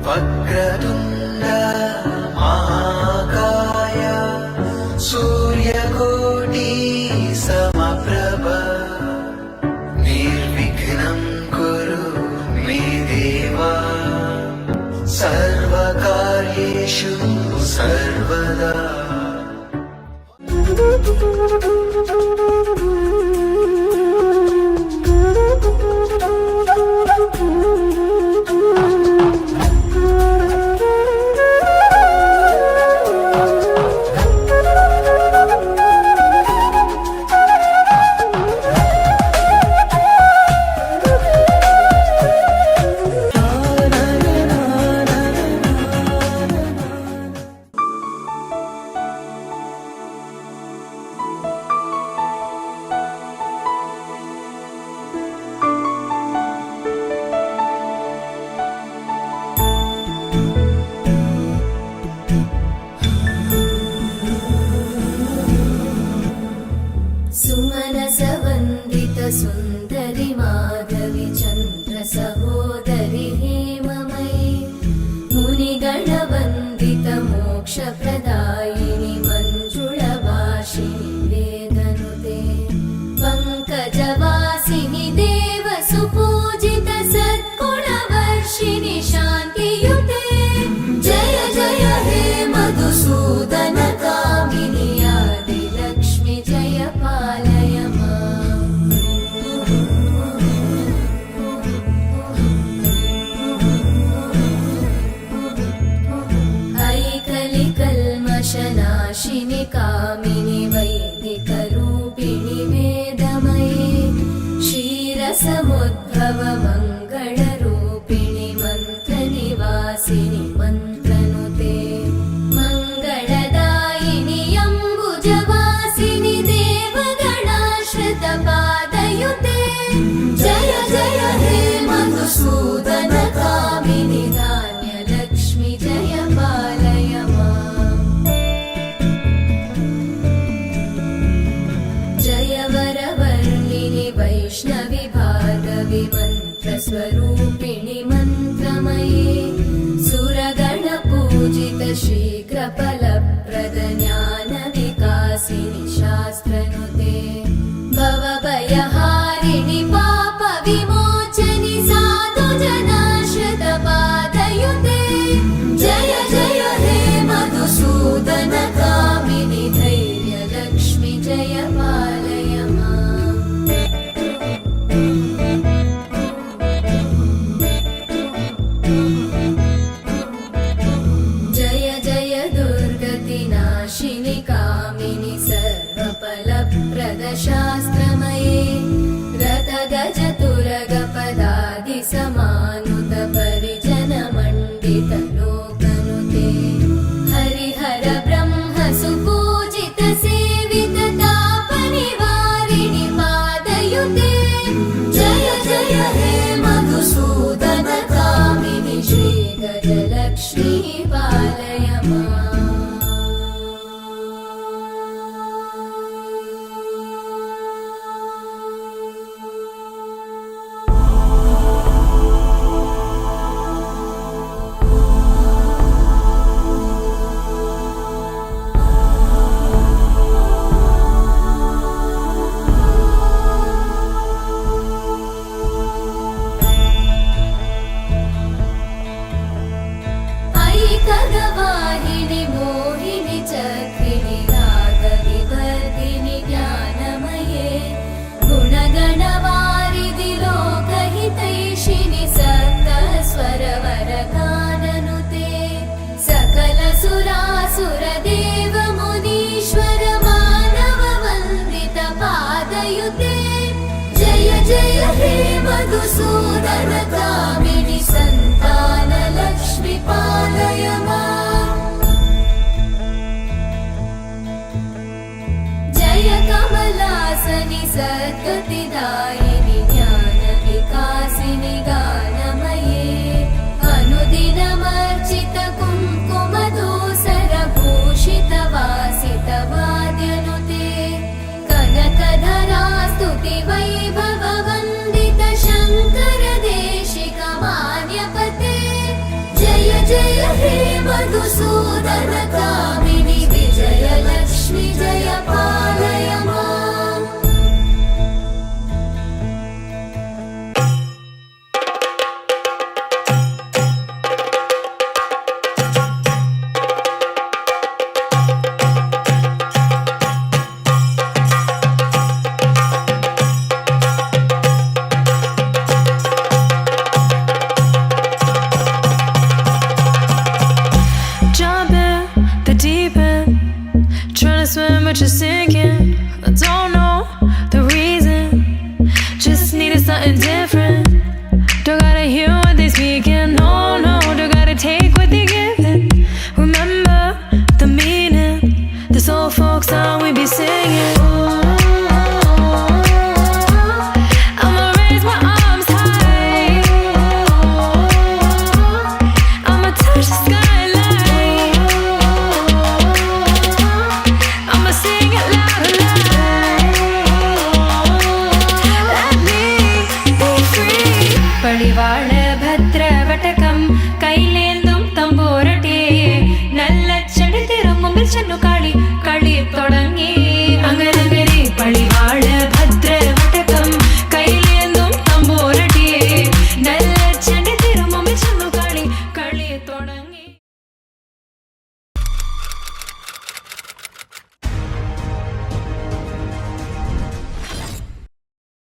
वक्रतुण्ड महाकाय सूर्यकोटि समप्रभ निर्विघ्नं कुरु मे देवा सर्वकार्येषु सर्वदा। सुन्दरि माधवी चन्द्र सहोदरि हेममयी मुनिगणवन्दित मोक्षप्रदायिनि मञ्जुळभाषिणि वेदनुते पङ्कजवासिनि देवसुपूजित सद्गुणवर्षिणि शान्तियुते जय जय हे मधुसूदन कामिनि आदिलक्ष्मि जय पालय नाशिनि कामिनि वैदिकरूपिणि वेदमये क्षीरसमुद्भव मङ्गलरूपिणि मन्त्रनिवासिनि मन्त्रनुते मङ्गलदायिनि अम्बुजवासिनि देवगणाश्रितपादयुते जय जय हे मधुसूदन कामिनि धान्यलक्ष्मि जय पालय वैष्णवि भार्गवि मन्त्रस्वरूपिणि मन्त्रमये सुरगणपूजित शीघ्रफलप्रद ज्ञानविकासिनि शास्त्रनुते भवभयहारिणि पापविमोचनि साधुजनाश्रितपादयुते जय जय हे मधुसूदन कामिनि धैर्यलक्ष्मि जय पालय कामिनि सर्वफलप्रदशास्त्रमये रथगजतुरगपदादि समानुत परिजनमण्डित लोकनुते हरिहर ब्रह्म सुपूजित सेवित तापनिवारिणि पादयुते जय जय हे मधुसूदन कामिनि श्रीगजलक्ष्मी पालय खगवाहिनि मोहिनि चक्रिणि रागविवर्धिनि ज्ञानमये गुणगणवारिधि लोकहितैषिणि सप्तस्वरवरगाननुते सकल सुरासुर देव मुनीश्वर मानव वन्दित पादयुते जय जय हे मधुसूदन कामिनि सन्तान लक्ष्मी पालय जय कमलासनि सद्गतिदायिनि ज्ञानविकासिनि गानमये अनुदिनमर्चित कुङ्कुमधूसर भूषित वासित वाद्यनुते कनकधरा स्तुति वैभव वन्दित शङ्कर देशिका जय जय हे मधुसूदन कामिनि विजयलक्ष्मि जय पालय माम्। Jump in the deep end, trying to swim but you're sinking. I don't know the reason, just needed something different. Don't gotta hear what they speaking, no, no, don't gotta take what they giving. Remember the meaning, this old folk song we be singing. I'ma raise my arms high, I'ma touch the skyline, I'ma sing it loud and loud. Let me be free. പടിവാള ഭദ്രവടകം കൈലേന്തും തമ്പൂരട്ടെ നല്ല ചെടി തിരുമുമ്പിൽ ചെന്നു കളി കളി തുടങ്ങി